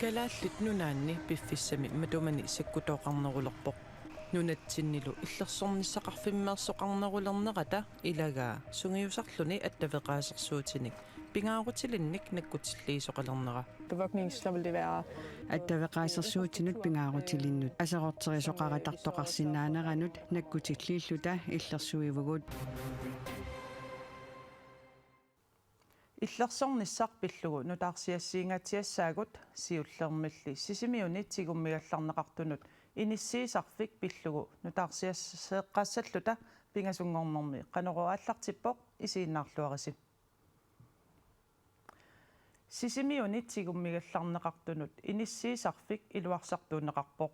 Kalaallit nunaanni piffissami matumani sakkutooqarnerulorpoq nunatsinnilu illersornissaqarfimmeersoqarnerulernerata ilagaa sungiusarluni attaveqaasersuutinik pingaarutilinnik nakkutilliisoqalernera Bevogtning, så vil det være Attaveqaasersuutinut pingaarutilinnut aserorterisoqaratartoqarsinnaaneranut nakkutilliilluta illersuivugut иллерсорниссарпиллугу нутаарсиассиингатиассаагут сиуллермилли сисимиуни тигуммигалларнеқартунут иниссиисарфик пиллугу нутаарсиассеэққассаллута пингасунгорнэрми қанеруааллартиппоқ исииннаарлуариси сисимиуни тигуммигалларнеқартунут иниссиисарфик илуарсартуунеқарпоқ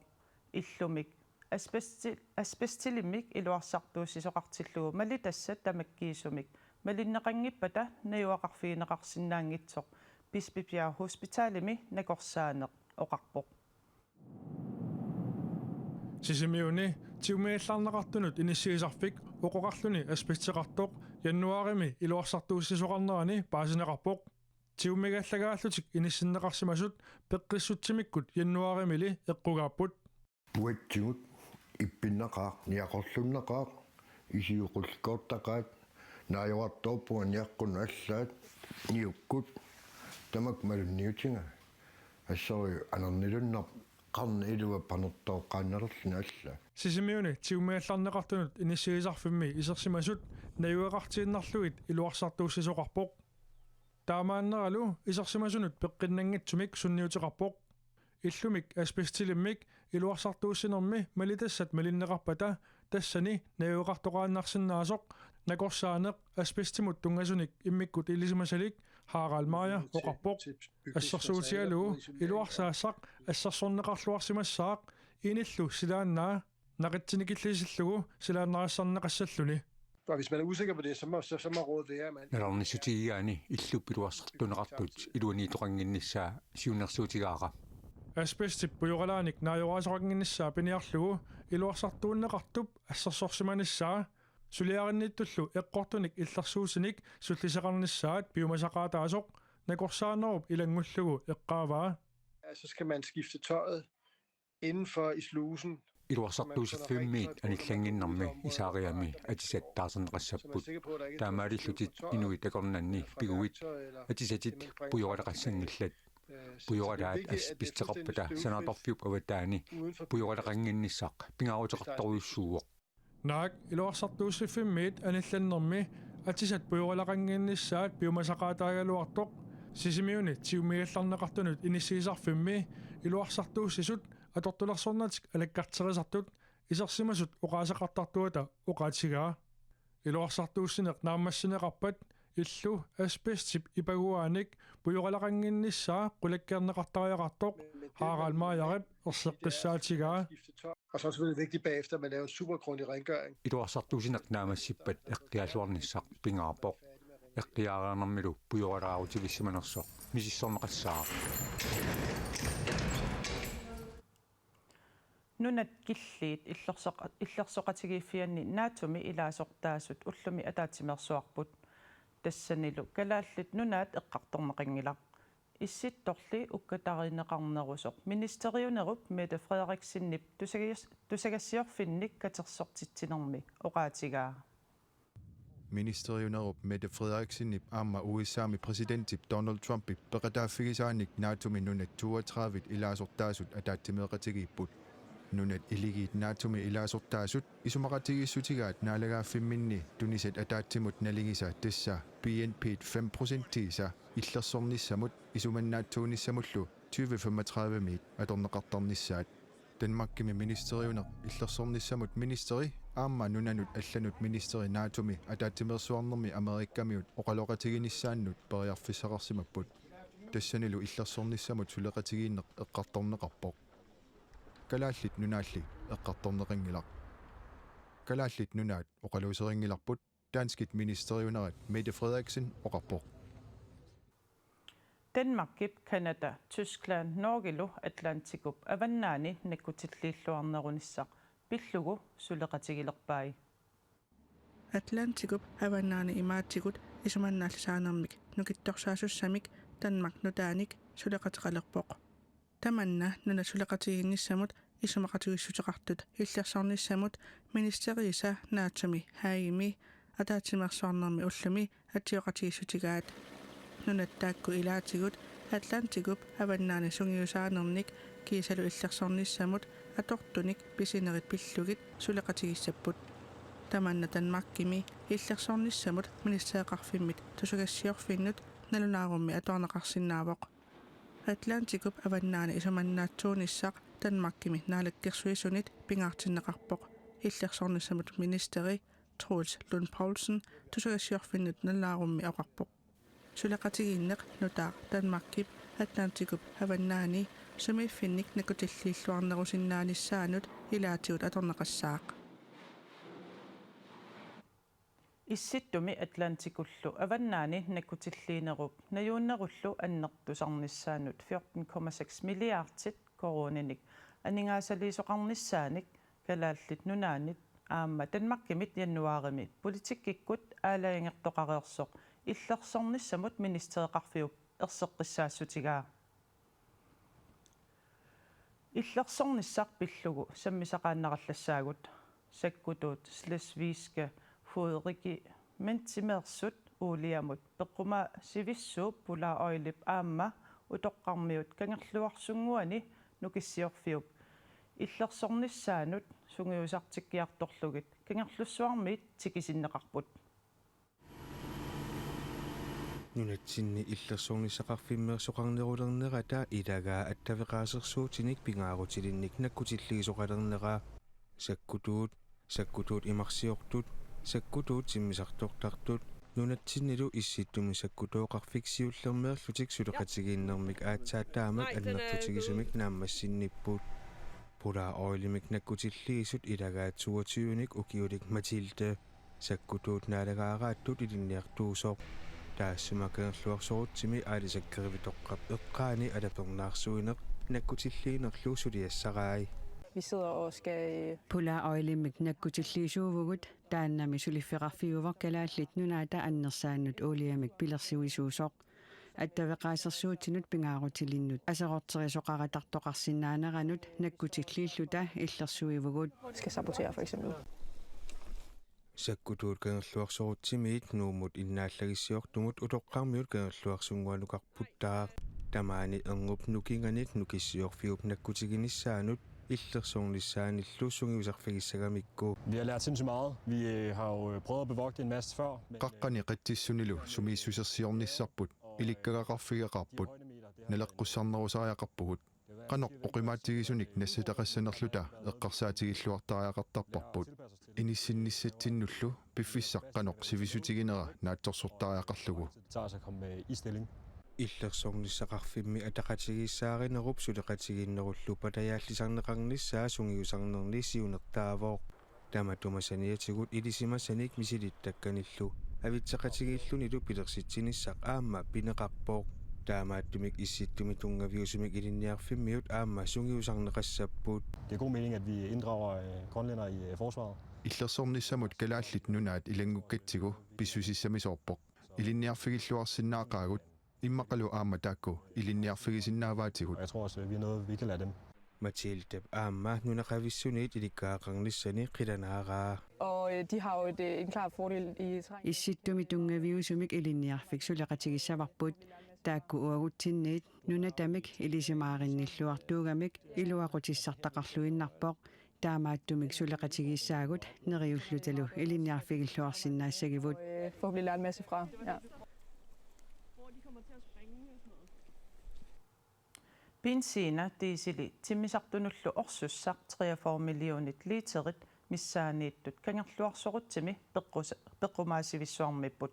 иллумик аспестилиммик илуарсартууссисоқартиллугу мали тассат тамаккиисумик малиннеқангиппата наюақарфиинеқарсинаангитсоқ писпипиа хоспиталими накорсаанеқ оқарпоқ сисимиуни тиумиалларнеқартунут иниссиисарфик оқоқарлуни аспектеқартоқ яннуарими илуарсартууссисоқарнерани паасинеқарпоқ тиумигаллагааллутик иниссиннеқарсимасут пеққиссутсимиккут яннуаримили эққугааппут пуатсигут иппиннеқаа ниақорлуннеқаа исиуқулликоортақаат наajortooppuan яққун аллаат ниуккут тамак малунниутинга ассори анернилуннар qarni ilua panertooqqaannarluna alla сисимиуни тиумиалларнеқартунут иниссиисарфимми исерсимасут наюақартииннарлугит илуарсартууссисоқарпоқ таамааннералу исерсимасунут пеққиннангитсумик сунниутеқарпоқ иллумик аспестилиммик илуарсартууссинерми малитассат малиннеқарпата тассани наюоқартоқааннарсинаасоқ накорсаанеқ аспестимут тунгасуник иммиккут илисимасалик хааралмаая оқарпоқ ассерсуутигалуу илуарсаассақ ассерсорнеқарлуарсимассаақ иниллу силааннаа нақитсиникиллисиллугу силааннарассарнеқассаллуни Og hvis man er usikker på det, så må rådet være, at man... Nalornissutigiani illupiluarsartuneqartuut iluaniitoqanginnissaa siunnersuutigaara аспестиппуйоралааник наажораасоқангиннссаа пиниарлугу илуарсартууннеқартуп ассерсорсиманissaa сулиаринниттуллу эққортуник иллерсуусиник суллисеқарнissaат биумасақаатаасоқ накорсаанеруп илангуллугу эққааваа Så skal man skifte tøjet indenfor i slusen. iluarsartuusiffiimmiit anillanginnermi isaariami atisаттаарсернеқассаппут таамаалиллутит инуи такорнанни пигуит атисатит пуйоралеқассангиллат пуйоралаат аспистеқарпата санааторфиуп аватаани пуйоралеқангиннissaақ пингаарутеқарторуйуссууоқ наак илуарсартуусиффиммиит анилланнерми атисат пуйоралеқангиннissaат биумасақаатаагалуартоқ сисимиуни тиумигалларнеқартунут иниссиисарфимми илуарсартууссисут атортулерсорнатик алаккартерисартут исерсимасут оқаасеқартартуата оқаатигаа илуарсартууссинеқ нааммассинеқарпат иллу аспестип ипагуааник пуйоралеқангиннissaa қулаккернеқартариақартоқ хааралмааярип ерсеққиссаатигаа Og så er det selvfølgelig vigtigt bagefter, at man laver en super grundig rengøring. iluarsartuusineq naamassippat eqqialluarnissaaq pingaarpoq eqqiaaraanermilu pujoralaarutivissimanersoq misissorneqassaaq нунат киллиит иллерсоқатигииффианни наатуми илаасортаасут уллуми атаатимерсуарпут тассанилу калааллит нунаат эққарторнеқингила исситторли уккатаринеқарнерусоқ министериунеруп Mette Frederiksenip тусагассиорфинник катерсортитсинерми оқаатигаа Ministeriunerup Mette Frederiksenip aamma USAmi presidentip Donald Trumpip peqataaffigisaanik naatumi nunat 32 ilaasortaasut ataattimeeqatigiipput nunat iligiit naatumi ilaasortaasut isumaqatigissutigaat naalagaaffimminni tunisat ataattimut naligisa tassa BNP't 5% tiisa illersornissamut isumannaattuunissamullu 2035 miit atorneqartarnissaat Danmarkimi ministeriuneq illersornissamut ministeri aamma nunanut allanut ministeri naatumi ataattimersuarnermi Amerikkamiut oqaloqatiginissaannut periarfissaqarsimapput тассанилу иллерсорнissamут сулеқатигииннеқ эққарторнеқарпоқ калааллит нунaalli эққарторнеқингилақ калааллит нунаат оқалуусерингиларпут данскит министериунерат Mette Frederiksen оқарпоқ Danmark, Canada, Tyskland, Norge, Atlanticup, Avannaani, Nekutillilluarnerunissaq, Pillugu, Suleqatigilerpai. Atlanticup, Avannaani imaattigut, isumannaallisaanermik, nukittorsaasussamik, Danmark nutaanik, Suleqatiqalerpoq. Tamanna nunasuleqatiginnissamut isumaqatugissuteqartut иллерсорнissamut ministeriisa naatsumi haayimi ataatimersuarnermi ullumi atioqatigisutigaat nunattaakku ilaatigut Atlantikup avannaani sungiusaanernik kiisalu иллерсорнissamut atortunik pisinerit pillugit suleqatigissapput tamanna Danmarkimi иллерсорнissamut ministeriaqarfimmit tusugassiorfinnut nalunaarummi atuarnaqarsinnaavoq Atlantikup avannaani isumannaatsuunissaq Danmarkimi naalakkersuisunit pingaartinneqarpoq иллерсорнissamut ministeri Troels Lund Poulsen tusugassiorfinnut nalunaarummi oqarpoq suleqatigiinneq nutaa Danmarkip Atlantikup avannaani sumiffinnik nakutilliilluarnerusinnaanissaanut ilaatigut atorneqassaaq Issittumi Atlantikullu avannaani nakkutilliinerup najuunnerullu annertusarnissaanut 14,6 milliartit koronanik aningaasaliisoqarnissaanik kalaallit nunaanit aamma Danmarkimit januarimi politikkikkut aalaingertoqareersoq иллерсорнissamut ministeriqarfiup erseqqissaassutigaa иллерсорнissaq pillugu sammisaqaannaqallassaagut sakkutut Slesvigske Fodriki mentimeersut uuliamut peqquma sivissuup pulaoilip aamma utoqqarmiut kangerluarsunguani nukissiorfiup иллерсорнissaanut sungiusartikkiartorlugit kangerlussuarmiit tikisinneqarput nunatsinni иллерсорнisaqarfimmeersoqarnerulernerata ilagaa attaveqaasersuutinik pingaarutilinnik nakkutilligisoqalerneraa sakkutuut imarsiortut sakkutuut simmisartortartut nunatsinnilu issittumi sakkutooqarfiksiullermeerlutik suleqatigiinnermik aatsaattaamak annertutigisumik naammassinnippuut pulaa-oilimik nakkutilligisut ilagaat 22nik ukiulik Mathilde sakkutuut naalagaaraattut ilinniartuusoq taassumakanerluarsorutsimi aalisakkerivitoqqap eqqaani alapernaarsuineq nakkutilliinerlu suliassaraai Vi sidder og skal Pula-oilimik nakkutilliisuuvugut taannami suliffiqarfiuvoq kalaallit nunaata annersaannut uuliamik pilersiuisuusoq attaveqaasersuutinut pingaarutilinnut aserorterisoqaratartoqarsinnaaneranut nakkutilliilluta illersuivugut skal sabotere for eksempel. sakkutuut kangerluarsorutsimiit nuumut innaallagissiortumut utoqqarmiut kangerluarsunguanuqarputtaa tamaani erngub nukinganik nukissiorfiup nakkutiginissaanut иллерсорнissaanillu sungiusarfigissagamikku Vi har lært sindssygt meget. Vi har jo prøvet at bevogte en masse før. qaqqani qitsissunilu sumiissusersiornissarput ilikkagaqarfigaqarput naleqqussaarnerusaajaqarpugut qanorquqimaattigisunik nassataqassanerluta eqqarsaatigilluartariaqartarparput inissinnissatsinnullu piffisaqqanoq sivisutiginera naatsorsortariaqarlugu Tager sig at komme i stilling. иллерсорнisaqarfimmi ataqatigissaarinerup suleqatiginnerullu patayaallisarneqarnissaa sungiusarnerni siunertaavooq tamatumasaniatigut ilisimassanik misilittakkanillu avitseqatigillunilu pilersitsinissaq aamma pineqarpooq taamaattumik issittumi tungaviusumik ilinniarfimmiut aamma sungiusarneqassappuut. Det er god mening, at vi inddrager grønlændere i forsvaret. иллерсорнissamut kalaallit nunaat ilangukkatsigu pissusissamisoorpoq ilinniarfigilluarsinnaaqaagut immaqalu aamma taakku ilinniarfigisinnaavaatigut Jeg tror også, vi er noget, vi kan lade dem. Mathilde aamma nunaqavissuniit ilikkaaqarnissani qilanaaraa Og de har jo en klar fordel i terræn. Issittumi tungaviusumik ilinniarfik suleqatigissavarput taakku uagutsinniit nunatamik ilisimaarinnilluartuugamik iluaqutissartaqarluinnarpoq taamaattumik suleqatigissaagut neriullutalu ilinniarfigilluarsinnaassagivut Forhåbentlig lære en masse fra. Ja. Bensiina dieseli timmisartunullu orsussaq 43 millionit literit missaaniittut kangerluarsorutsimi peqqumaasivissuarmipput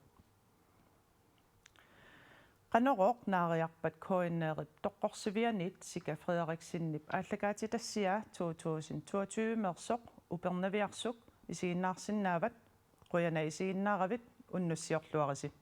qanorooq naariarpat koinneerit toqqorsivianiit Sika Frederikssinnip aallagaati tassia 2022 mersoq upernaviarsuk isiinnaarsinnaavat quyana isiinnaaravit unnussiorluarisi